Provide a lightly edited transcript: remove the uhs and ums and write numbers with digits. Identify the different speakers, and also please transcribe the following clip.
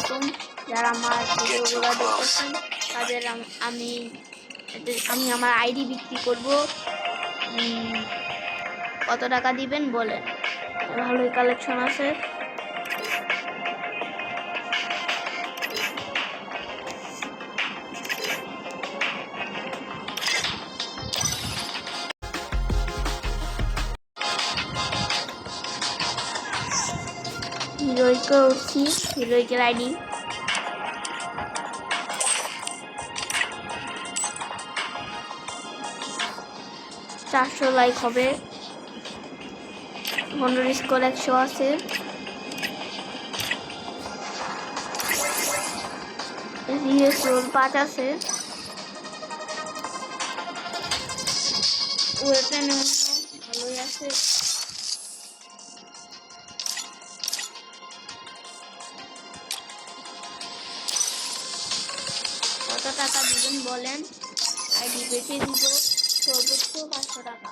Speaker 1: আলাইকুম। যারা আমার ভিডিওগুলো দেখতেছেন তাদের আমি আমার আইডি বিক্রি করব। কত টাকা দিবেন বলেন? ভালোই কালেকশন আছে। হিরোইকে উঠছি, হিরোইকের আইডি। চারশো লাইক হবে, 100 স্কোর 100 আছে। রিএস রোল 5 আছে। ওটা ভালোই আছে। কত টাকা দিবেন বলেন? আইডি বেচে দিব সর্বোচ্চ 500 টাকা।